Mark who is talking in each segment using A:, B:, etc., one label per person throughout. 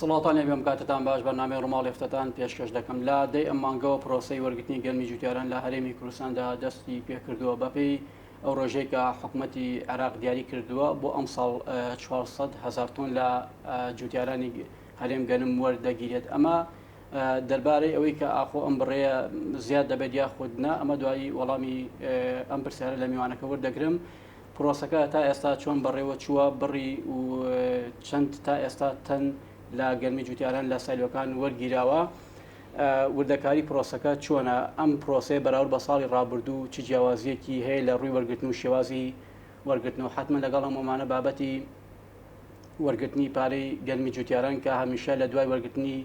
A: سڵاتان لێ بێم کاتتان باش بەنامەی ڕۆماڵی هەفتەتان پێشکەش دەکەم لا دەی ئەم مانگەوە پرۆسەی وەرگرتنی گەرمی جوتیاران لە هەرێمی کوردستاندا دەستی پێکردووە بەپێی ئەو ڕۆژەی کە حکوومەتی عێراق دیاری کردووە بۆ ئەم ساڵ 400,000 تۆن لە جوتیارانی هەرێم گەنم وەردەگیرێت. ئەمە دەربارەی ئەوەی کە ئاخۆ ئەم بڕێە زیاد دەبێت یا خودنا ئەمە دوایی وەڵامی ئەم پرسیارە لە میوانەکە وەردەگرم. پرۆسەکە تا ئێستا چۆن بەڕێوە چووە بڕی و چەند تا ئێستا تەن لە گەرمی جوتیاران لە سایلۆکان وەرگیراوە، وردەکاری پرۆسەکە چۆنە، ئەم پرۆسەیە بەراورد بە ساڵی ڕابردوو چ جیاوازیەکی هەیە لە ڕووی وەرگرتن و شێوازی وەرگرتنەوە. حتمما لەگەڵ هەمومانە بابەتی وەرگرتنی پارەی گەرمی جوتیاران کە هەمیشە لە دوای وەرگرتنی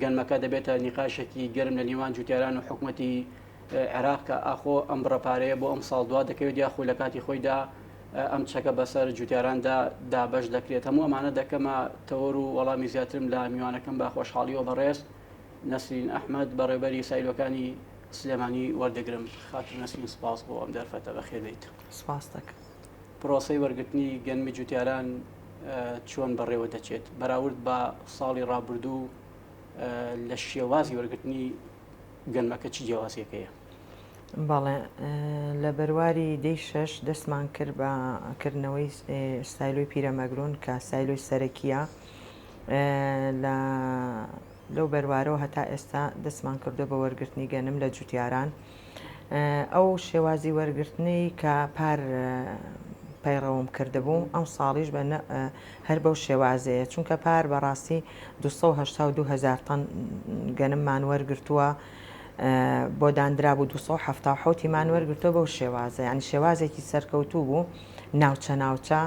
A: گەنمەکە دەبێتە نیقاشێکی گەرم لە نێوان جوتیاران و حکوومەتی عێراق کە ئاخۆ ئەم بڕەپارەیە بۆ ئەم ساڵ دوا دەکەوێت یا خۆی لە کاتی خۆیدا ئەم چەکە بەسەر جوتیاراندا دابش دەکرێت. هەموو ئەمانە دەکەمە تەوەر و وەڵامی زیاترم لە میوانەکەم بە خۆشحاڵیەوە بەڕێز نەسرین ئەحمەد بەڕێبەری سایلۆکانی سلێمانی وەردەگرم. خاتر نەسرین سپاس بۆ ئەم دەرفەتە بەخێر بیت.
B: سپاس دەکەم.
A: پرۆسەی وەرگرتنی گەنمی جوتیاران چۆن بەڕێوە دەچێت بەراورد بە ساڵی ڕابردوو لە شێوازی وەرگرتنی گەنمەکە چی جیاوازیەکەیە؟
B: بەڵێ لە بەرواری دەی شەش دەستمان کرد بە کردنەوەی سایلۆی پیرەمەگرون کە سایلۆی سەرەکیە لەو بەروارەوە هەتا ئێستا دەستمان کردو بە وەرگرتنی گەنم لە جوتیاران. ئەو شێوازی وەرگرتنی کە پار پەیڕەوم کردبوو ئەم ساڵیش بە هەر بەو شێوازەیە، چونکە پار بەڕاستی 282,000 تەن گەنممان وەرگرتووە بۆ دانرا بوو 277مان وەرگرتووە بەو شێوازە، ینی شێوازێکی سەرکەوتوو بوو ناوچە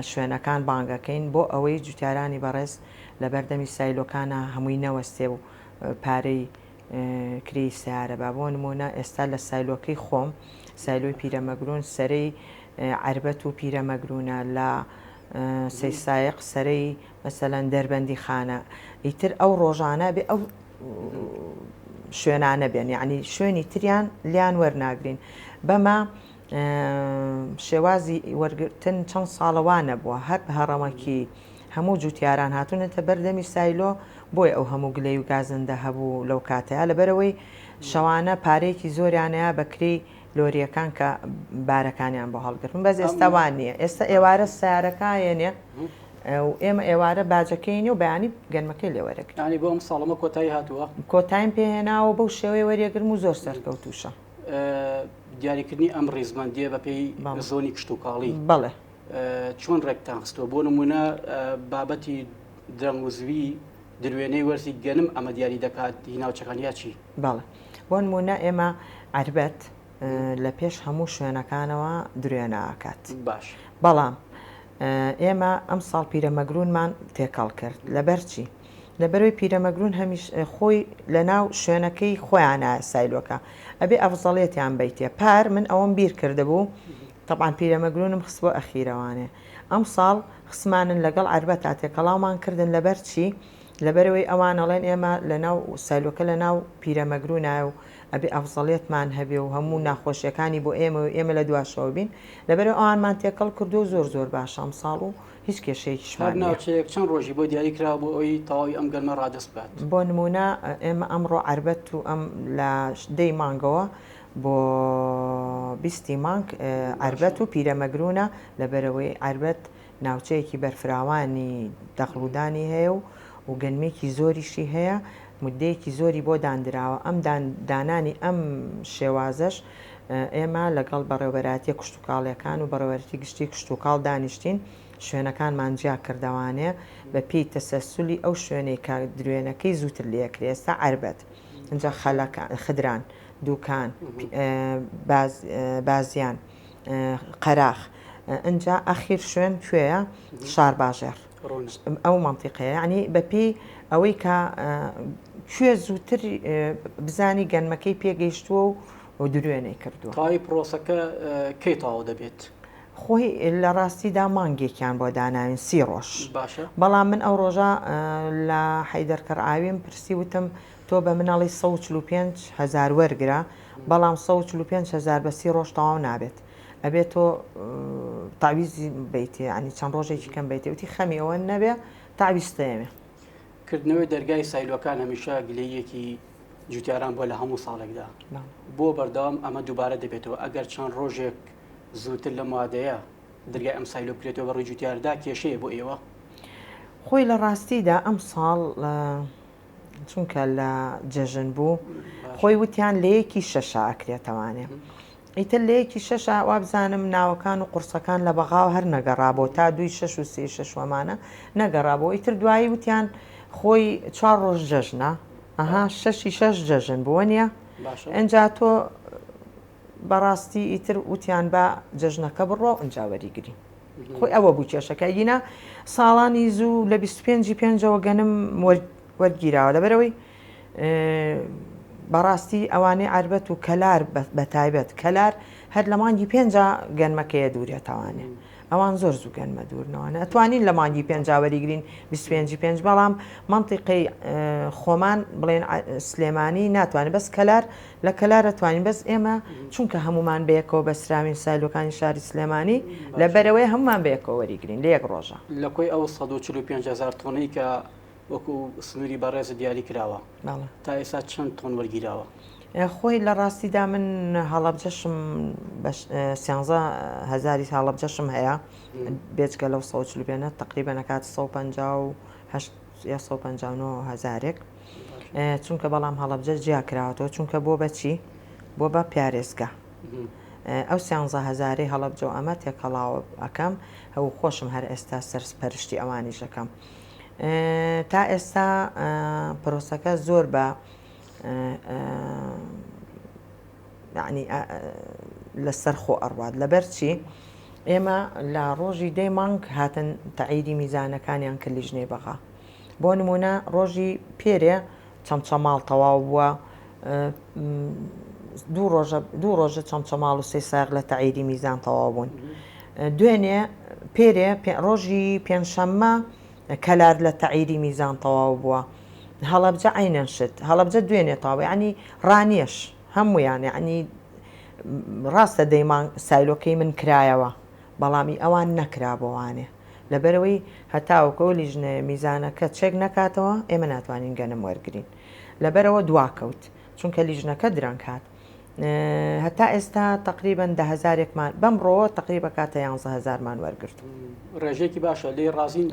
B: شوێنەکان بانگەکەین بۆ ئەوەی جوتیارانی بەڕێز لە بەردەمی سایلۆکانە هەمووی نەوەستێ و پارەی کری سیارە بە بۆ نمونە ئێستا لە سایلۆکەی خۆم سایلۆی پیرەمەگرون سەرەی عربەت و پیرەمەگرونە لە سەیسایق سەرەی مەسەلەن دەربەندی خانە ئیتر ئەو ڕۆژانە بێ ئەو شوێنانە بێن، یعنی شوێنی تریان لیان وەرناگرین. بەمە شێوازی وەرگرتن چەند ساڵەوانە بووە هەر بە هەڕەمەکی هەموو جوتیاران هاتوونەتە بەردەمی سایلۆ بۆی ئەو هەموو گلەی و گازندە هەبوو لەو کاتەیە لەبەرەوەی شەوانە پارەیەکی زۆریانەیە بەکری لۆریەکان کە بارەکانیان بۆ هەڵگرتن بەس ئێستاوان نییە. ئێستا ئێوارە سیارەکەیەنێ و ئێمە ئێوارە باجەکەینی و بەیانی گەنمەکەی لێوەرەگرین.
A: ینی بۆ ئەم ساڵەمە کۆتایی هاتووە
B: کۆتایم پێهێناوە بەو شێوەیە وەریەگرم و زۆر سەرکەوتوشە.
A: دیاریکردنی ئەم ڕێزمەندیە بەپێی زۆنی کشت و کاڵی
B: بەڵێ
A: چۆن ڕێکتان خستووە؟ بۆ نمونە بابەتی درەنگوزوی دروێنەی وەرزی گەنم ئەمە دیاری دەکات هی ناوچەکانیا چی؟
B: بەڵێ بۆ نمونە ئێمە عربەت لە پێش هەموو شوێنەکانەوە درێنەکات
A: باش،
B: بەڵام ئێمە ئەم ساڵ پیرەمەگرونمان تێکەڵ کرد لەبەرچی لەبەرەوەی پیرەمەگرون هەمیش خۆی لە ناو شوێنەکەی خۆیانە سایلۆکە ئەبێ ئەفزەڵێتیان بیتێ پار من ئەوەم بیر کردبوو طبعاان پیرەمەگرونم خست بۆ ئەخیرەوانێ ئەم ساڵ خسمانن لەگەڵ عربەت تا تێکەڵاومان کردن لەبەرچی لەبەرەوەی ئەوانەڵێن ئێمە لە ناو سایلۆکە لە ناو پیرەمەگرونایە و ئەبێ ئەفزەڵێتمان هەبێ و هەموو ناخۆشیەکانی بۆ ئێمە لە دواشەوە بین لەبەرەوە ئەوانمان تێکەڵ کردو و زۆر باش ئەم ساڵ و هیچ کێشەیەکیشمان
A: ناوچەیەک چەند ڕۆژی بۆ دیاری کرا بۆ ئەوی تەواوی ئەم گەنمە ڕادست بات.
B: بۆ نمونە ئێمە ئەمڕۆ عربەت و ئەم لە دەی مانگەوە بۆ 20 مانگ عربەت و پیرەمەگرونە لەبەرەوەی عربەت ناوچەیەکی بەرفراوانی دەخڵودانی هەیە و گەنمێکی زۆریشی هەیە مدەیەکی زۆری بۆ دانراوە ئەم دانانی ئەم شێوازەش ئێمە لەگەڵ بەڕێوەبەراتی کشتتوکاڵیەکان و بەڕێوەرتی گشتی کشتتوکاڵ دانیشتین شوێنەکانمان جیا کردوانەیە بە پێی تەسەسولی ئەو شوێنەی کە درێنەکەی زووتر لەکرێ ئێستا عربەت اینجا خدران دووکان بازیان قەراخ اینجا ئەخیر شوێن کوێیە شار باژێر ئەو منتیقەیە ینی بەپی ئەوەی کە کوێ زووتر بزانی گەنمەکەی پێگەیشتووە و درێنەی کردووە.
A: تاوی پرۆسەکە کەی تاوا دەبێت؟
B: خۆی لە ڕاستیدا مانگێکیان بۆ داناوین 30 ڕۆژ
A: باشە،
B: بەڵام من ئەو ڕۆژە لە حەیدەرکەرئاویم پرسی وتم تۆ بە مناڵی 145,000 وەرگرا بەڵام 145,000 بە 30 ڕۆژ تەواو نابێت ئەبێت تۆ تاویزی بیتێ ینی چەند ڕۆژێکی کەم بیتێ وتی خەمی ئەوە نەبێ تاویستەیەمێ
A: کردنەوەی دەرگای سایلۆکان هەمیشە گلەیەکی جوتیاران بۆ لە هەموو ساڵێکدا بۆ بەردەوام ئەمە دووبارە دەبێتەوە ئەگەر چەند ڕۆژێک زووتر لە مادەیە دەرگای ئەم سایلۆ بکرێتەوە بە ڕووی جوتیاردا کێشەیە بۆ ئێوە
B: خۆی لە ڕاستیدا ئەم ساڵ چونکە لە جەژن بوو خۆی وتیان لەیەکی شەشە ئەکرێتەوانێ ئیتر لەیەکی شەشە وا بزانم ناوەکان و قورسەکان لە بەغاو هەر نەگەڕابەوە تا 2 و 3 وەمانە نەگەڕابەوە ئیتر دوایی وتیان خۆی 4 ڕۆژ جەژنە ئەها 6 جەژن بووە نیە ئەجا تۆ بەڕاستی ئیتر وتیان بە جەژنەکە بڕۆ ئەجا وەریگری خۆی ئەوە بوو کێشەکە یینە ساڵانی زوو لە 25 گەنم وەرگیراوە لەبەرەوەی بەڕاستی ئەوانەی عربەت و کەلار بە تایبەت کەلار هەر لە مانگی 5 گەنمەکەیە دوورێتەوانێ ئەوان زۆر زوو گەنمە دوورنەوەە ئەتوانین لە مانگی 5 وەریگرین 25 بەڵام منطقی خۆمان بڵێن سلێمانی ناتوانێت بەس کەلار لە کەلار ئەتوانین بەس ئێمە چونکە هەمومان بەیەکەوە بەسراوین سایلۆکانی شاری سلێمانی لە بەرەوەی هەمومان بەیەکەوە وەریگرین لە یەک ڕۆژە
A: لە کۆی ئەو 145,000 تۆنەی کە وەکو سنووری بەڕێز دیاری کراوە تا ئێستا چەند تۆن وەرگیراوە
B: خۆی لە ڕاستیدا من هەڵەبجەشم 13,000 هەڵەبجەشم هەیە بێجگە لەو 140 تقریبا نەکات 159 هەزارێک چونکە بەڵام هەڵەبجە جیا کراوەتەوە چونکە بۆ بەچی بۆ بە پیارێزگە ئەو 13,000 هەڵەبجە و ئەمە تێکەڵاوە ئەەکەم هەوو خۆشم هەر ئێستا سەرپەرشتی ئەوانیشەکەم تا ئێستا پرۆسەکە زۆر بە یعنی لەسەر خۆ ئەڕوات لەبەرچی ئێمە لە ڕۆژی دەی مانگ هاتن تەعیدی میزانەکانیان کە لیژنەی بەغا بۆ نمونە ڕۆژی پێرێ چەمچەماڵ تەواو بووە 2 ڕۆژە چەمچەماڵ و 3 ساغ لە تەعیدی میزان تەواو بوون دوێنێ پێرێ ڕۆژی پێنجشەممە کەلار لە تەعیری میزان تەواو بووە هەڵەبجە عینەن شت هەڵەبجە دوێنێ تاوە ینی ڕانیەش هەمویان ینی ڕاستە دەیمان سایلۆکەی من کرایەوە بەڵامی ئەوان نەکرابەوانێ لەبەرەوەی هەتاوکە و لیژنە میزانەکە چێک نەکاتەوە ئێمە ناتوانین گەنم وەرگین لەبەرەوە دواکەوت چونکە لیژنەکە درەنگ هات هەتا ئێستا تقریبان 10,000مان بەمڕۆ تقریبا کاتە 11,000مان وەرگرت
A: ڕێژێکی باشە لێ ڕازین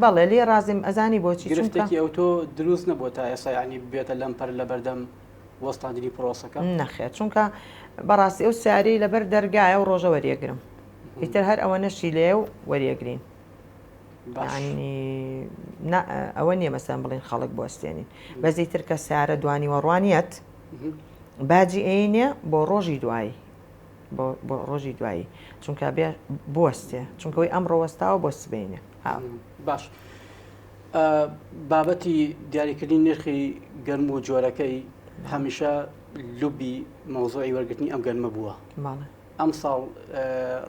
B: بەڵێ لێ ڕازیم ئەزانی بۆچی
A: گرفتێکی ئەو تۆ دروست نەبووە تا ئێستا ینی بێتە لەم پەر لە بەردەم وەستاندنی پرۆسەکە
B: نەخێت چونکە بەڕاستی ئەو سیاری لەبەر دەرگایە و ڕۆژە وەریەگرم ئیتر هەر ئەوە نەشی لێ و وەریەگرین ئەوە نییە مەسەن بڵین خەڵک بۆستێنین بەزیتر کە سیارە دوانی وەڕوانیت باجی عینێ بۆ ڕۆژی دوایی بۆ ڕۆژی دوایی چونکە بێ بوەستێ چونکەوەی ئەمڕۆ وەستاوە بۆ سبینێ
A: باش بابەتی دیاریکردنی نرخی گەرم و جۆرەکەی هەمیشە لوبی مەوزوعی وەرگرتنی ئەم گەرمە بووە ئەم ساڵ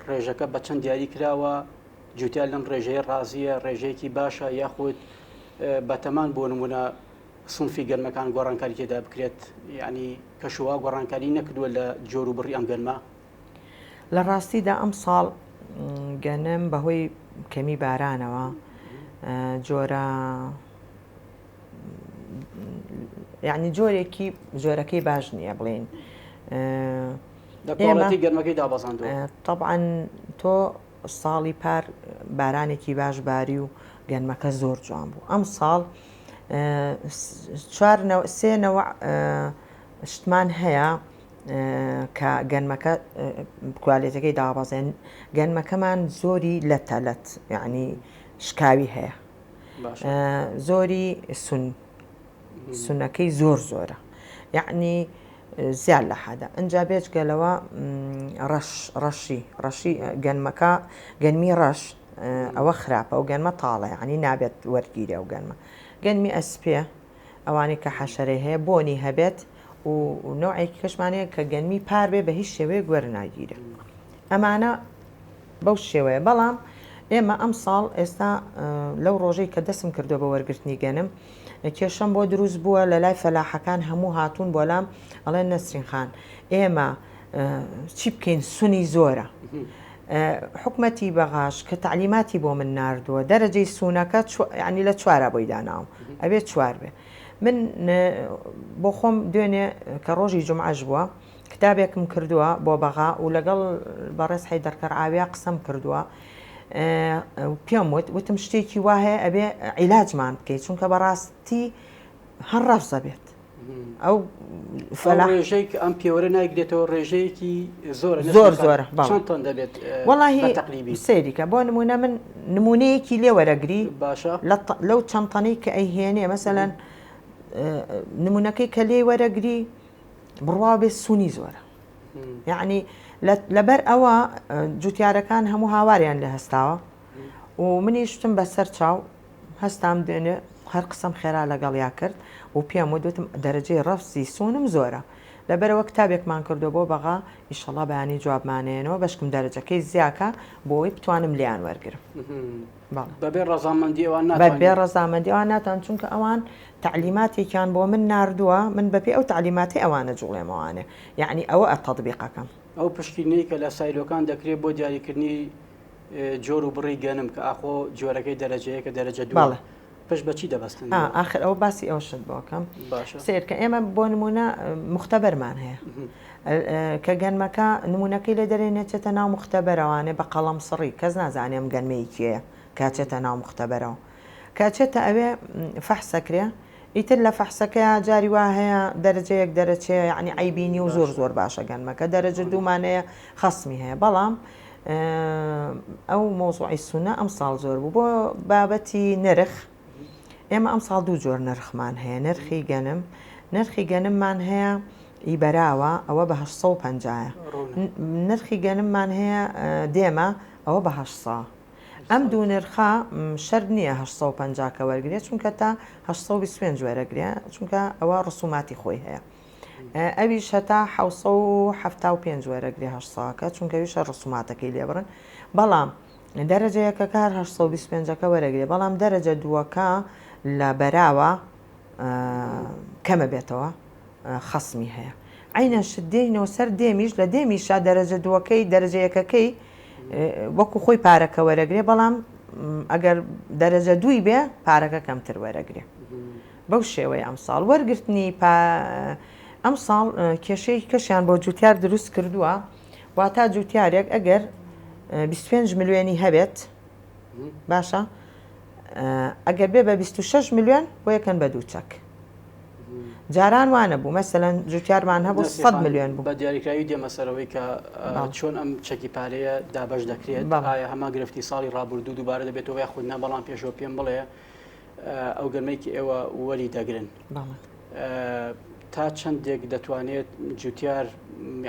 A: ڕێژەکە بە چەند دیاری کراوە جوتیان لەم ڕێژەیە ڕازیە ڕێژەیەکی باشە یاخود بەتەمان بۆ نمونە سنفی گەرمەکان گۆڕانکاری تێدا بکرێت ینی کەشووا گۆڕانکاری نەکردووە لە جۆر و بڕی ئەم گەرمە
B: لە ڕاستیدا ئەم ساڵ گەنم بەهۆی کەمی بارانەوە جۆرە یعنی جۆرەکەی باش نییە بڵێن
A: گەرمەکەی دابەزاندووە
B: طبعاً تۆ ساڵی پار بارانێکی باش باری و گەنمەکە زۆر جوان بوو ئەم ساڵ 3 شتمان هەیە کە گەنمەکە کوالێتەکەی دابەزێن گەنمەکەمان زۆری لە تەلەت یعنی شکاوی هەیە زۆری سونەکەی زۆرە یعنی زیاد لە حەدا ئەجا بێجگەلەوە ڕەشی گەنمەکە گەنمی ڕەش ئەوە خراپە و گەنمە تاڵە ینی نابێت وەرگیرە و گەنمی ئەسپێ ئەوانەی کە حەشەرەی هەیە بۆنی هەبێت و نوعێکی کەشمانەیە کە گەنمی پار بێ بە هیچ شێوەیە گوەر ناگیرە ئەمانە بەو شێوەیە بەڵام ئێمە ئەم ساڵ ئێستا لەو ڕۆژەی کە دەسم کردو بە وەرگرتنی گەنم کێشەم بۆ دروست بووە لە لای فەلاحەکان هەموو هاتوون بۆ لام ئەڵێن نەسرین خان ئێمە چی بکەین سونی زۆرە حکومەتی بەغاش کە تعلیماتی بۆ من ناردووە دەرەجەی سوونەکە ینی لە چوارە بۆی داناوم ئەبێت چوار بێ من بۆ خۆم دوێنێ کە ڕۆژی جمعەش بووە کتابێکم کردووە بۆ بەغا و لەگەڵ بەڕێز حەیدەرکەر ئاویا قسەم کردووە پێم وتم شتێکی وایە ئەبێ عیلاجمان بکەیت چونکە بەڕاستی هەر ڕەفزە بێت ئەو
A: ڕێژەیەک ئەم پێوەرە نایگرێتەوە ڕێژەیەکی زۆر
B: زۆرە
A: چۆنتان دەبێت
B: وەڵاهی سەیریکە بۆ نمونە من نمونەیەکی لێ وەرەگری
A: باشە
B: لەو چەندتەنەی کە ئەیهێنێ مەسەلەن نمونونەکەی کە لێ وەرەگری بڕوا بێت سوونی زۆرە یعنی لەبەر ئەوە جوتیارەکان هەموو هاواریان لە هەستاوە و منیشتم بەسەر چاو هەستام دوێنێ هەر قسەم خێرا لەگەڵیا کرد و پێم وتم دەرەجەی ڕەفسی سوونم زۆرە لەبەرەوە کتابێکمان کردو بۆ بەغا ئیشەڵا بەیانی جوابمانێنەوە بەشکم دەرەجەکەی زیاکە بۆەوەی بتوانم لیان وەرگرم
A: بەبێ ڕەزامەندی ئەوان
B: بەبێ ڕەزامەندی ئەوان ناتوان چونکە ئەوان تعلیماتێکیان بۆ من ناردووە من بەپێ ئەو تعلیماتی ئەوانە جوڵێمەوانێ یعنی ئەوە تەطبیقەکەم
A: ئەو پشتینەی کە لە سایلۆکان دەکرێت بۆ دیاریکردنی جۆر و بڕی گەنم کە ئاخۆ جۆرەکەی دەرەجەیە کە دەرەجە دووە پشت بەچی دەبەستن
B: ئاخر ئەو باسی ئەو شت بۆکەم سیر کە ئێمە بۆ نمونە مختبەرمان هەیە کە گەنمەکە نمونونەکەی لە دەرێنێتێتە ناو مختبەرەوانێ بە قەڵەم سڕی کەس نازانێم گەنمەیەکیەیە کاچێتە ناو مختبەرەوە کاچێتە ئەوێ فەحسەکرێ ئیتر لە فەحسەکە جاری وا هەیە دەرەجەیەک دەرەچێ ینی عیبینی و زۆر باشە گەنمەکە دەرەجە دوومانەیە خەسمی هەیە بەڵام ئەو مۆزوعی سوونە ئەم ساڵ زۆر بوو بۆ بابەتی نرخ ئێمە ئەم ساڵ دوو جۆر نرخمان هەیە نرخی گەنممان هەیە ئیبەراوە ئەوە بە 850 نرخی گەنممان هەیە دێمە ئەوە بە 800 ئەم دوو نرخە شەرد نییە 850 کە وەرگێت چونکە تا 825 وەرەگرێ چونکە ئەوە ڕسوماتی خۆی هەیە ئەویش هەتا 775 وەرەگری 800کە چونکە ویشە ڕسوماتەکەی لێبڕن بەڵام دەرەجەیەکە کار 825ەکە وەرەگرێ بەڵام دەرەجە دووەکە لە بەراوە کەمە بێتەوە خەسمی هەیە عینە شت دێنەوە سەر دێمیش لە دێمیشا دەرەجە دووەکەی دەرەجەیەکەکەی وەکو خۆی پارەکە وەرەگرێ بەڵام ئەگەر دەرەجە دووی بێ پارەکە کەمتر وەرەگرێ بەو شێوەیە ئەم ساڵ وەرگرتنی ئەم ساڵ کێشەی کەشیان بۆ جوتیار دروست کردووە واتە جوتیارێک ئەگەر 25 ملیۆنی هەبێت باشە ئەگەر بێ بە 26 ملیۆن بۆ یەکەن بە دوو چەک جاران وانە بوو مەسەلەن جوتیارمان هەبوو 100 ملیۆن بوو
A: بە دیاریکراوی دێمەسەرەوەی کە چۆن ئەم چەکی پارەیە دابەش دەکرێت ئایا هەما گرفتی ساڵی ڕابردوو دووبارە دەبێتەوە یا خودنا بەڵام پێشەوە پێم بڵێ ئەو گەرمەیەکی ئێوە وەری دەگرن تا چەندێک دەتوانێت جوتیار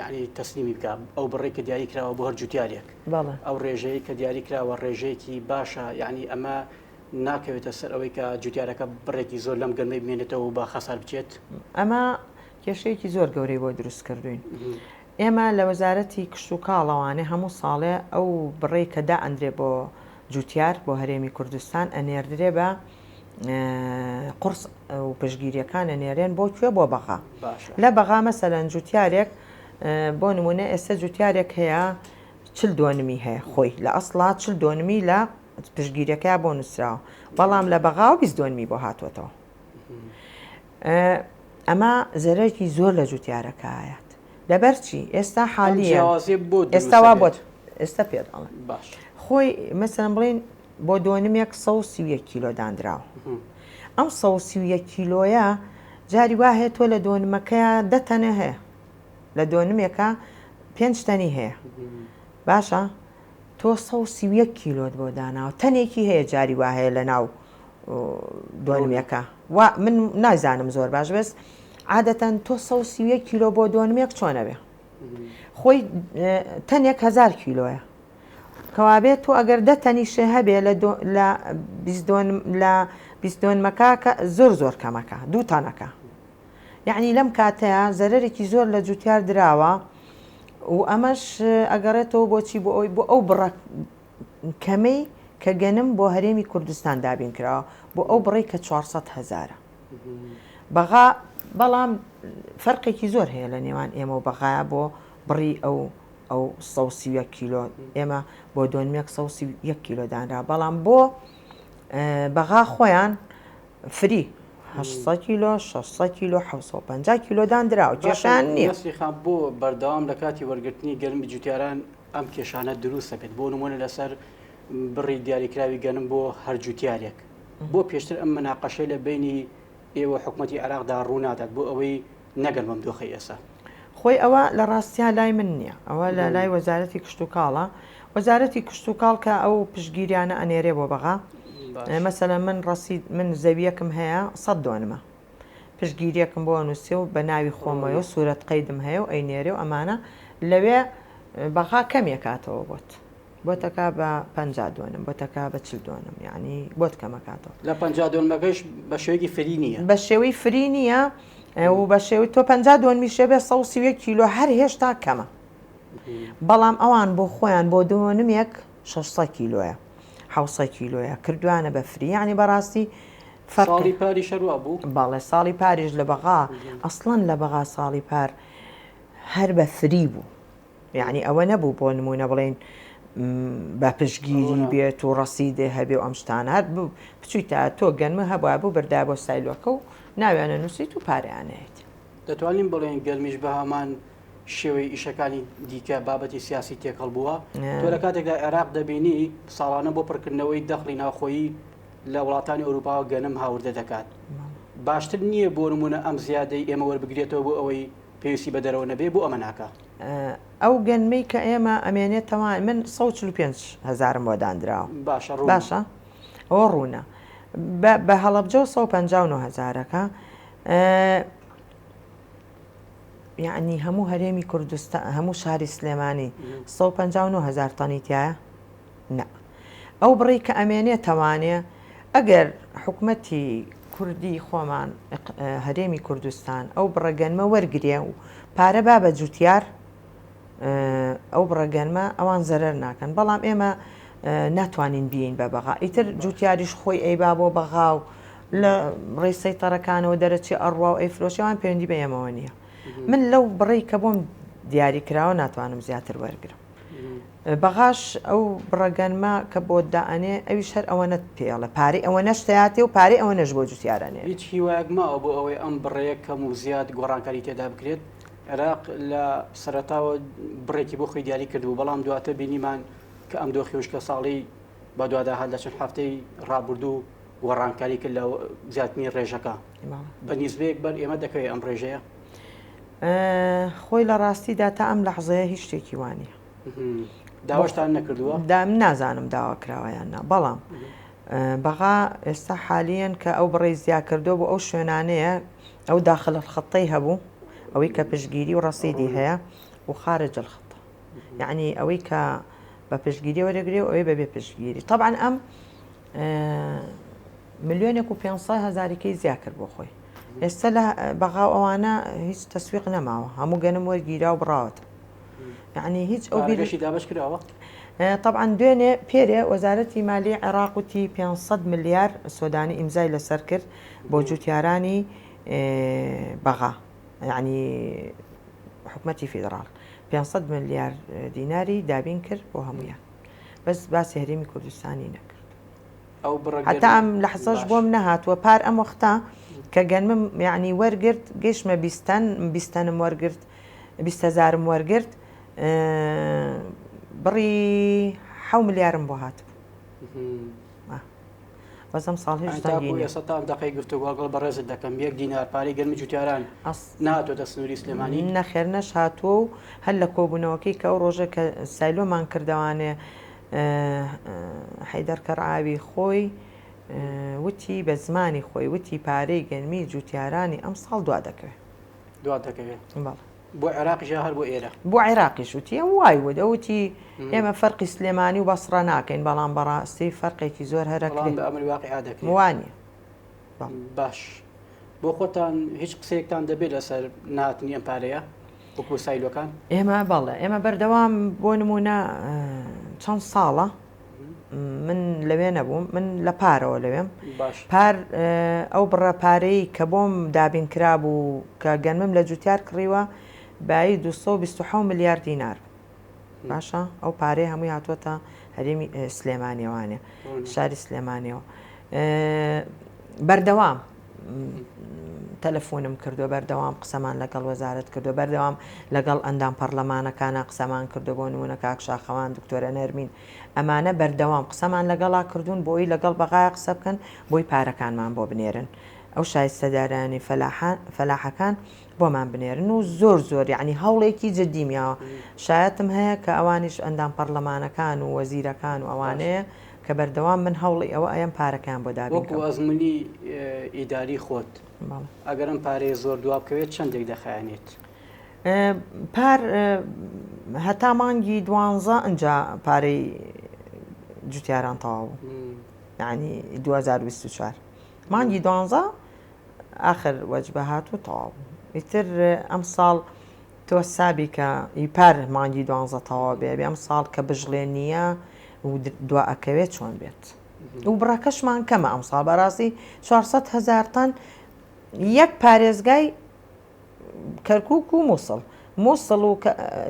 A: یعنی تەسلیمی بکە ئەو بڕێک کە دیاری کراوە بۆ هەر جوتیارێک ئەو ڕێژەیە کە دیاری کراوە ڕێژەیەکی باشە یعنی ئەمە ناکەوێتە سەر ئەوەی کە جوتیارەکە بڕێکی زۆر لەم گەرمەی بمێنێتەوە بە خەسار بچێت
B: ئەمە کێشەیەکی زۆر گەورەی بۆ دروست کردوین ئێمە لە وەزارەتی کشت و کاڵەوانێ هەموو ساڵێ ئەو بڕێی کە دا ئەندرێ بۆ جوتیار بۆ هەرێمی کوردستان ئەنێردرێ بە قورس و پشگیریەکان ئەنێرێن بۆ کوێ بۆ بەغا لە بەغا مەسەلەن جوتیارێک بۆ نمونە ئێستا جوتیارێک هەیە 40 دۆنمی هەیە خۆی لە ئەسڵا 40 دۆنمی لە پشگیریەکە بۆ نووسراوە بەڵام لە بەغا و 20 دۆنمی بۆ هاتوۆتەوە ئەمە زەرێکی زۆر لە جوتیارەکە هەیەت لەبەرچی ئێستا حالیە ئێستاوا بۆ ئێستا پێداڵێن خۆی مەسەلەن بڵێن بۆ دۆنمێک 131 کیلۆ دانراوە ئەم 131 کیلۆیە جاری وا هەیە تۆ لە دۆنمەکەیە 10 تەنە هەیە لە دۆنمێکە 5 تەنی هەیە باشە تۆ 131 کیلۆت بۆ داناوە تەنێکی هەیە جاری وا هەیە لە ناو دۆنمێکە من نازانم زۆر باش بەس عادەتەن تۆ 131 کیلۆ بۆ دۆنمێک چۆنەبێ خۆی تەنێک 1000 کیلۆیە کەوابێت تۆ ئەگەر 10 تەنیشە هەبێ لە 20 دۆنمەکە زۆر کەمەکە دوو تەنەکە یعنی لەم کاتەیە زەرێکی زۆر لە جوتیار دراوە و ئەمەش ئەگەڕێتەوە بۆچی بۆ ئەوی بۆ ئەو بڕە کەمەی کە گەنم بۆ هەرێمی کوردستان دابین کراوە بۆ ئەو بڕێ کە 400,000 بەغا بەڵام فەرقێکی زۆر هەیە لە نێوان ئێمە و بەغایە بۆ بڕی ئەو ئەو 1 کیلۆ ئێمە بۆ 2.1 کیلۆ دانرا بەڵام بۆ بەغا خۆیان فری 800 کیلۆ 600 کیلۆ 750 کیلۆ دانراوە کێشیان نییە
A: خام بۆ بەردەوام لە کاتی وەرگرتنی گەرمی جوتیاران ئەم کێشانە دروستە بێت بۆ نمونە لەسەر بڕی دیاریکراوی گەنم بۆ هەرجوتیارێک بۆ پێشتر ئەم مناقەشەی لە بینی ئێوە حکوومەتی عێراقدا ڕوونادات بۆ ئەوەی نەگەرمەم دۆخی ئێستا
B: خۆی ئەوە لە ڕاستیان لای من نییە ئەوە لە لای وەزارەتی کشت و کاڵە وەزارەتی کشت و کاڵ کە ئەو پشگیریانە ئەنێرێ بۆ بەغا مەسەلەن من زەویەکم هەیە 100 دۆنمە پشگیریەکم بۆ نووسێ و بە ناوی خۆمەوە سوورەت قەیدم هەیە و ئەینێرێ و ئەمانە لەوێ بەغا کەمێکاتەوە بۆتەکە بە 50 دۆنم بۆتەکە بە 40 دۆنم یعنی بۆت کەمەکاتەوە
A: لە 50 دۆنمەکەش بە شێوەیەکی فری نییە
B: بە شێوەی فری نییە و بە شێوی تۆ 50 دۆنمی شێبێ 130 کیلۆ هەر هێشتا کەمە بەڵام ئەوان بۆ خۆیان بۆ دۆنمێک 600 کیلۆیە 700 کیلۆیە کردوانە بە فری ینی بەڕاستی
A: ساڵی پاری شەروە بوو
B: باڵێ ساڵی پاریش لە بەغا ئەسڵەن لە بەغا ساڵی پار هەر بە فری بوو یعنی ئەوە نەبوو بۆ نمونە بڵێن بە پشگیری بێت و ڕەسیدێ هەبێ و ئەم شتان هەر بوو بچیتە تۆ گەنمە هەبووە بوو بەردا بۆ سایلۆکە و ناویانە نووسیت و پارەیانەیەت
A: دەتوانین بڵێن گەرمیش بە هەمان شێوەی ئیشەکانی دیکە بابەتی سیاسی تێکەڵ بووە تۆ لە کاتێکدا عێراق دەبینی ساڵانە بۆ پڕکردنەوەی دەخلی ناوخۆیی لە وڵاتانی ئەوروپاوە گەنم هاوردە دەکات باشتر نییە بۆ نمونە ئەم زیادەی ئێمە وەربگرێتەوە بۆ ئەوەی پێویستی بە دەرەوە نەبێ بۆ ئەمە ناکە
B: ئەو گەنمەی کە ئێمە ئەمێنێتەوە من 145,000 بۆ دانراوە باشە ئەوە ڕوونە بە هەڵەبجە 159,000ەکە یعنی هەموو هەرێمی کوردستان هەموو شاری سلێمانی 159,000 تەنی تایە نە ئەو بڕی کە ئەمێنێتەوانێ ئەگەر حکوومەتی کوردی خۆمان هەرێمی کوردستان ئەو بڕەگەنمە وەرگێ و پارە با بە جوتیار ئەو بڕەگەنمە ئەوان زەرەر ناکەن بەڵام ئێمە ناتوانین بین بە بەغا ئیتر جوتیاریش خۆی ئەیبا بۆ بەغا و لە ڕێسەی تەڕەکانەوە دەرەچی ئەڕوا و ئەیفرۆشیوان پەیوەندی بە ئێمەوە نییە من لەو بڕی کە بۆم دیاری کراوە ناتوانم زیاتر وەرگرم بەغاش ئەو بڕەگەنمە کە بۆ دائنێ ئەویش هەر ئەوەنە پێڵە پارەی ئەوە نەشتەیاتی و پارەی ئەوە نەش بۆ جوتیارانێ
A: هیچ هیوایەکماوە بۆ ئەوەی ئەم بڕەیە کەم و زیاد گۆڕانکاری تێدا بکرێت عێراق لە سەرەتاوە بڕێکی بۆ خۆی دیاری کردو بەڵام دواتە بینیمان کە ئەم دۆخیوشکە ساڵی بە دوواداهات لە چەند هەفتەی ڕابردوو گۆڕانکاری کرد لە زیاتنی ڕێژەکە بە نیزبەیەک بەر ئێمە دەکەوێت ئەم ڕێژەیە
B: خۆی لە ڕاستیدا تا ئەم لەحزەیە هیچ شتێکی وانە
A: داواشتان نەکردووە
B: نازانم داوا کراوەیان نا بەڵام بەغا ئێستا حالیان کە ئەو بڕێ زیا کردو بۆ ئەو شوێنانەیە ئەو داخل خەڵەتی هەبوو ئەوەی کە پشگیری و ڕەسیدی هەیە و خارج الخەڵە یعنی ئەوەی کە بە پشگیری وەرەگرێ و ئەوەی بەبێ پشگیری طبعا ئەم 1,500,000 زیا کرد بۆ خۆی ئێستا لە بەغاو ئەوانە هیچ تەسویق نەماوە هەموو گەنم وەرگیرا و بڕاوەتە یعنی هیچ ئەو
A: بیرشی دابش کراوە
B: طبعا دوێنێ پێرێ وەزارەتی مالی عێراق وتی 500 ملیار سۆدانی ئیمزای لەسەر کرد بۆ جوتیارانی بەغا یعنی حکوومەتی فیدراڵ 500 ملیار دیناری دابین کرد بۆ هەمویان بەس باسی هەرێمی کوردستانی نەکرد حتا ئەم لە حەزەش بۆم نەهاتووە پار ئەم وەختە کە گەنمم یعنی وەرگرت گەیشتمە 20 وەرگرت 20,000 وەرگرت بڕی 7 ملیارم بۆ هاتبوو بەزەم ساڵ
A: دقی گرتوگەڵ بە ڕێزت دەکەم 1 دینار پارەی گەرمی جوتیاران ناتۆتە سنووری سلێمانی
B: نەخێر نەش هاتووە و هەر لە کۆبوونەوەکەی کە ئەو ڕۆژە کە سایلۆمان کردوانێ حەیدەر کەرعاوی خۆی وتی بە زمانی خۆی وتی پارەی گەنمی جوتیارانی ئەم ساڵ دوا دەکەوێت
A: بۆ عێراقیش هەر بۆ ئێرە
B: بۆ عێراقیش وتی ئەم وای وە دەوتی ئێمە فەرقی سلێمانی و بەسڕە ناکەین بەڵام بەڕاستی فەرقێکی زۆر هەرەکرێت
A: بە ئەمری واقعیا دەکەین
B: وانە
A: باش بۆ خۆتان هیچ قسەیەکتان دەبێت لەسەر نهاتنی ئەم پارەیە وەکو سایلۆکان
B: ئێمە بەڵێ ئێمە بەردەوام بۆ نمونە چەند ساڵە من لەوێ نەبووم من لە پارەوە لەوێم پار ئەو بڕە پارەی کە بۆم دابین کرا بوو کە گەنمم لە جوتیار کڕیوە بای 227 ملیار دینار باشە ئەو پارەی هەمووی هاتووەتە هەرێمی سلێمانیەوانێ شاری سلێمانیەوە بەردەوام تەلەفۆنم کردو بەردەوام قسەمان لەگەڵ وەزارەت کردو بەردەوام لەگەڵ ئەندام پەرلەمانەکانە قسەمان کردو بۆ نمونە کاک شاخەوان دکتۆرە نەرمین ئەمانە بەردەوام قسەمان لەگەڵا کردوون بۆی لەگەڵ بەغای قسە بکەن بۆی پارەکانمان بۆ بنێرن ئەو شایستەدارانی فەلاحەکان بۆمان بنێرن و زۆر یعنی هەوڵێکی جدیمیاوە شایەتم هەیە کە ئەوانیش ئەندام پەرلەمانەکان و وەزیرەکان و ئەوانەیە کە بەردەوام من هەوڵی ئەوە ئەم پارەکان بۆ دابین
A: وەکو ئەزمموی ئیداری خۆت ئەگەرم پارەی زۆر دواب بکەوێت چەندێک دەخایێنێت
B: پار هەتا مانگی 12 ئەجا پارەی جوتیاران تەواو یعنی 2024 مانگی 12 آخر وەجبە هاتوو تەواو ئیتر ئەم ساڵ تۆ سابی کە ئیپار مانگی 12 تەواو بێ ئەم ساڵ کە بژڵێ نییە و دوا ئەکەوێت چۆن بێت و بڕەکەشمان کەمە ئەم ساڵ بەڕاستی 400,000 تەن یەک پارێزگای کەرکووک و مووسڵ و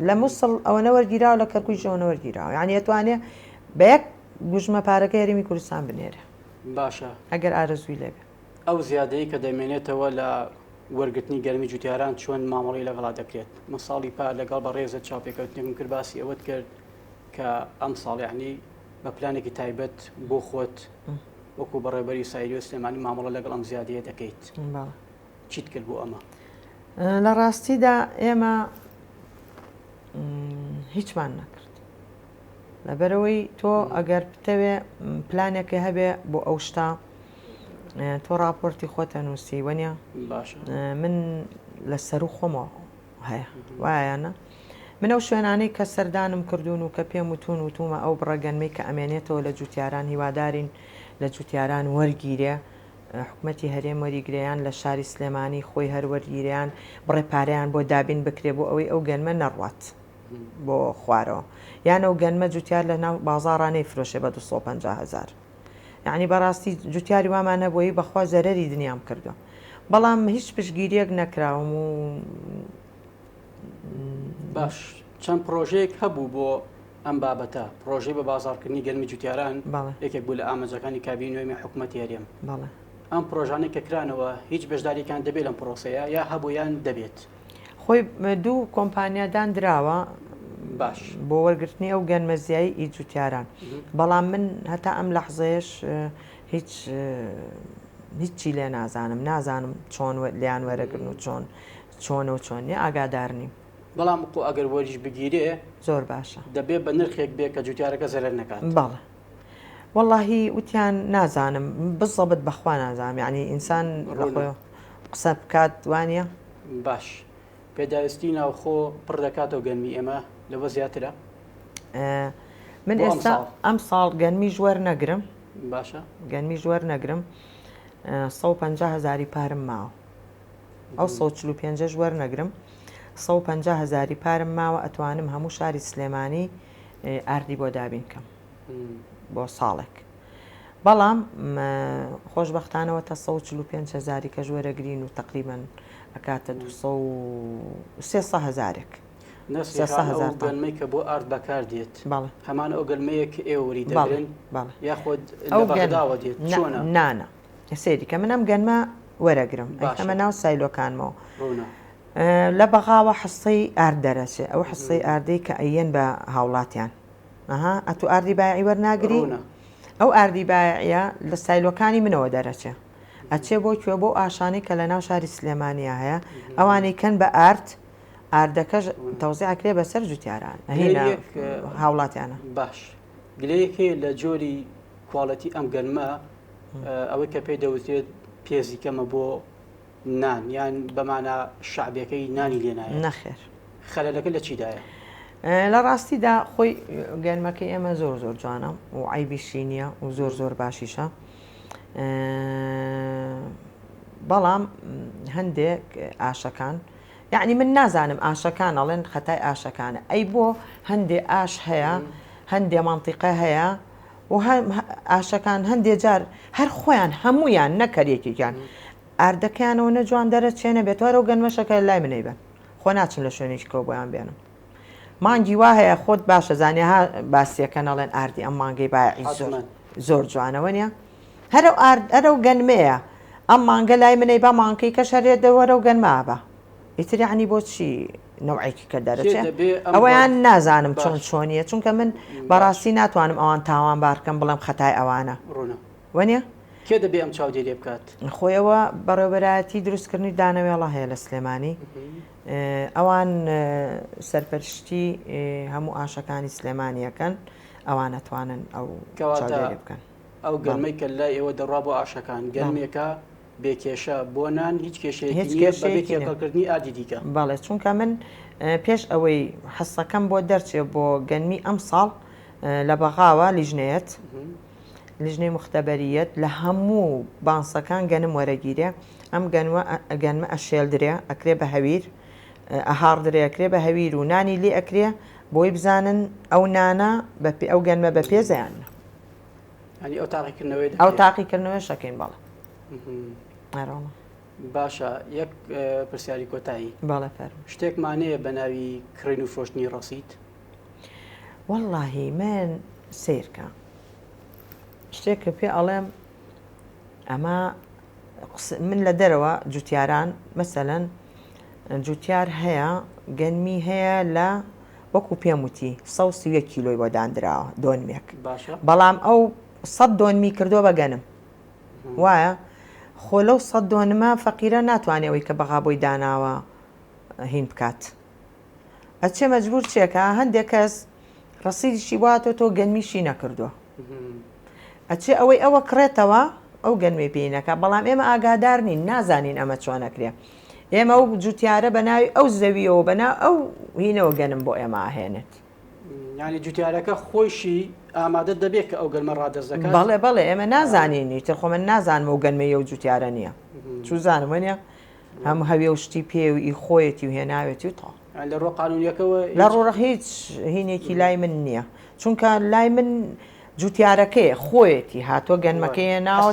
B: لە مووسڵ ئەوەنە وەرگیراوە لە کەرکوویش ئەوەنە وەرگیراوە یعنی ئەتوانێت بە یەک گوژمە پارەکە هەرێمی کوردستان بنێرە
A: باشە
B: ئەگەر ئارەزووی لێبێ
A: ئەو زیادەی کە دەمێنێتەوە لە وەرگرتنی گەرمی جوتیاران چۆن مامەڵی لەگەڵا دەکرێت مەساڵی پار لەگەڵ بە ڕێزە چاپێکەوتنێکم کرد باسی ئەوەت کرد کە ئەم ساڵ یعنی بە پلانێکی تایبەت بۆ خۆت وەکو بەڕێبەری سایری و سلێمانی مامەڵە لەگەڵ ئەم زیادەیە دەکەیت چیت کرد بۆ ئەمە
B: لە ڕاستیدا ئێمە هیچمان نەکرد لەبەرەوەی تۆ ئەگەر بتەوێ پلانێکی هەبێ بۆ ئەو شتا تۆ راپۆرتی خۆتە نووسی وەنیە من لە سەر و خۆمەوە هەیە وایەنە من ئەو شوێنانەی کە سەردانم کردوون و کە پێم وتون وتومە ئەو بڕەگەنمەی کە ئەمێنێتەوە لە جوتیاران هیوادارین لە جوتیاران وەرگیرێ حکوومەتی هەرێم وەریگریان لە شاری سلێمانی خۆی هەروەرگیریان بڕێ پارەیان بۆ دابین بکرێ بۆ ئەوەی ئەو گەنمە نەڕوات بۆ خوارەوە یان ئەو گەنمە جوتیار لە ناو بازاڕانەی فرۆشێ بە 250,000 یعنی بەڕاستی جوتیاری وامانە بۆی بەخوا زەرەری دنیام کردو بەڵام هیچ پشگیریەک نەکراوم و
A: باش چەند پرۆژەیەک هەبوو بۆ ئەم بابەتە پرۆژەی بە بازارکردنی گەرمی جوتیاران یەکێک بوو لە ئاماجەکانی کابینەوەی حکوومەتی هەرێم ئەم پرۆژانەی کە کرانەوە هیچ بەشداریەکان دەبێت لەم پرۆسەیە یا هەبوویان دەبێت
B: خۆی دوو کۆمپانیادان درراوە
A: باش
B: بۆ وەرگرتنی ئەو گەنمەزیایی ئیجوتیاران بەڵام من هەتا ئەم لەحزەیەش هیچی لێ نازانم چۆن لیان وەرەگرن و چۆن و چۆنیە ئاگادار نیم
A: بەڵام قو ئەگەر وەریش بگیرێ
B: زۆر باشە
A: دەبێت بە نرخێک بێ کە جوتیارەکە زەرەر نەکات
B: بەڵێ واللهی وتیان نازانم بزەبت بەخوا نازانم یعنی ئینسان قسە بکات وانە
A: باش پێداویستی ناوخۆ پڕ دەکاتەوە گەنمی ئێمە لەوە زیاترە
B: من ئێستا ئەم ساڵ گەنمی ژوەر نەگرم
A: باشە
B: گەنمی ژوەر نەگرم 150,000 پارم ماوە ئەو 145 ژوەر نەگرم 150,000 پارم ماوە ئەتوانم هەموو شاری سلێمانی ئاردی بۆ دابین کەم بۆ ساڵێک بەڵام خۆشببختانەوە تا 145,000 کە ژوەرەگرین و تقریبان ئەکاتە 300,000
A: گەلمەی کە بۆ ئارد بەکار دێت هەمان ئەو گەلمەیە کە ئێوەری دەبن یاخۆت بەغداوە دێت چۆنە
B: نانە سێری کە من ئەم گەنمە وەرەگرم ئەمە ناو سایلۆکانمەوە لە بەغاوە حسەی ئارد دەرەچێ ئەو حسەی ئاردەی کە ئەیەن بە هاوڵاتیان ئەتو ئاردی بایعی وەرناگری ئەو ئاردی بایعە لە سایلۆکانی منەوە دەرەچێ ئەچێ بۆ کوێ بۆ ئاشانی کە لە ناو شاری سلێمانیا هەیە ئەوانەی کەن بە ئاردەکەش تەوزیعکرێ بەسەر جوتیاران هاوڵاتیانە
A: باش گلەیەک هەیە لە جۆری کوواڵەتی ئەم گەنمە ئەوەی کە پێی دەوتێت پێزیکەمە بۆ نان یان بەمانە شعبەکەی نانی لێنایە
B: نەخێر
A: خەلەلەکە لە چیدایە
B: لە ڕاستیدا خۆی گەنمەکەی ئێمە زۆر جوانە و عیبیشی نییە و زۆر باشیشە بەڵام هەندێک ئاشەکان یعنی من نازانم ئاشەکان ئەڵێن خەتای ئاشەکانە ئەی بۆ هەندێ ئاش هەیە هەندێ مانتیقە هەیە و ئاشەکان هەندێک جار هەر خۆیان هەمویان نەکەرێکیان ئاردەکەیانەوە نەجوان دەرەچێنە بێتوارە و گەنمەشەکە لای منەی بن خۆ ناچن لە شوێنێکی کەو بۆیان بێنم مانگی وا هەیە خۆت باشە زانیها باسیەکە نەڵێن ئاردی ئەم مانگەی باعی زۆر جوانەوە نیە هەرە و گەنمەیە ئەم مانگە لای منەی با مانگەی کە شەرێتەوەرە و گەنما بە ئیتر یعنی بۆچی نەوعێکی کە دەرەچێت ئەوەیان نازانم چۆن چۆنیە چونکە من بەڕاستی ناتوانم ئەوان تاوان بارکەم بڵێم خەتای ئەوانە وەنیە
A: کێ دەبێ ئەم چاودێری بکات
B: خۆیەوە بەڕێوەبەرایەتی دروستکردنی دانەوێڵە هەیە لە سلێمانی ئەوان سەرپەرشتی هەموو ئاشەکانی سلێمانیەکەن ئەوان نەتوانن ئەو چاودێری بکەن
A: ئەو گەرمەی کە لای ئێوە دەڕوا بۆ ئاشەکان گەرمێکە بێکێشە بۆ نان هیچ کێشەیەکردنی ئادی دیکە
B: بەڵێ چونکە من پێش ئەوەی حەسەکەم بۆ دەرچێ بۆ گەنمی ئەم ساڵ لە بەغاوە لیژنێت لیژنەی مختبەریەت لە هەموو بانسەکان گەنم وەرەگیرێ ئەم گەنمە ئەشێلدرێ ئەکرێ بە هەویر ئەهاڕدرێ ئەکرێ بە هەویر و نانی لێ ئەکرێ بۆی بزانن ئەو نانە ئەو گەنمە بە پێزیانە ئەو تاقیکردنەوەی شەکەین بەڵێ
A: باشە یەک پرسیاری کۆتایی
B: باڵە فەر
A: شتێکمانەیە بە ناوی کڕین و فرۆشتنی ڕەسیت
B: وەڵڵاهی من سیرکە شتێککە پێ ئەڵێم ئەمە من لە دەرەوە جوتیاران مەسەلەن جوتیار هەیە گەنمی هەیە لە وەکو پێم وتی 100 کیلۆی بۆ دانراوە دۆنمێک بەڵام ئەو 100 دۆنمی کردو بە گەنم وایە خۆ لەو 100 دۆنمە فەقیرە ناتوانێەوەی کە بەغا بۆی داناوە هین بکات ئەچێ مەجبور چێکە هەندێک کەس ڕسیدیشی واتۆ تۆ گەنمیشی نەکردووە ئەچێ ئەوەی ئەوە کڕێتەوە ئەو گەنمی پێینەکە بەڵام ئێمە ئاگادار نین نازانین ئەمە چۆنەکرێ ئێمە ئەو جوتیارە بە ناوی ئەو زەویەوە بەنا ئەو هینەوە گەنم بۆ ئێمە ئاهێنێت
A: ینی جوتیارەکە خۆشی ئامادە دەبێت کە ئەو گەنمە ڕادەزەکە
B: بەڵێ ئێمە نازانینی تر خۆ من نازانم و گەنمەیە و جوتیارە نییە چوزانم وەنیە هەموو هەوێ و شتی پێ و ئی خۆیەتی و هێناوێتی و تا
A: لە ڕۆ قانونیەکەەوە
B: لە ڕۆڕە هیچ هینێکی لای من نییە چونکە لای من جوتیارەکەی خۆیەتی هاتۆ گەنمەکەی ناوە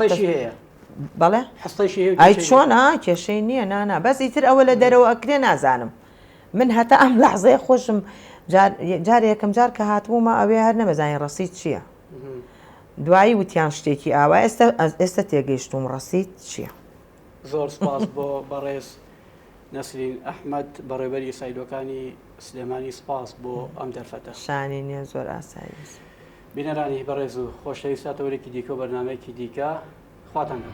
B: بەڵێ ئای چۆنە کێشەی نییە نانا بەس ئیتر ئەوە لە دەرەوە ئەکرێ نازانم من هەتا ئەم لەحزەیە خۆشم جار یەکەم جار کە هاتبوومە ئەوێ هەر نەمەزانین ڕەسیت چییە دوایی وتیان شتێکی ئاوا ئێستا تێگەیشتوم ڕەسیت چییە
A: زۆر سپاس بۆ بەڕێز نەسرین ئەحمەد بەڕێبەری سایلۆکانی سلێمانی سپاس بۆ ئەم دەرفەتە
B: شانی نییە زۆر ئاسایی
A: بینەرانی بەڕێز و خۆشەویستاتەوەرێکی دیکە و بەرنامەیەکی دیکە خواتان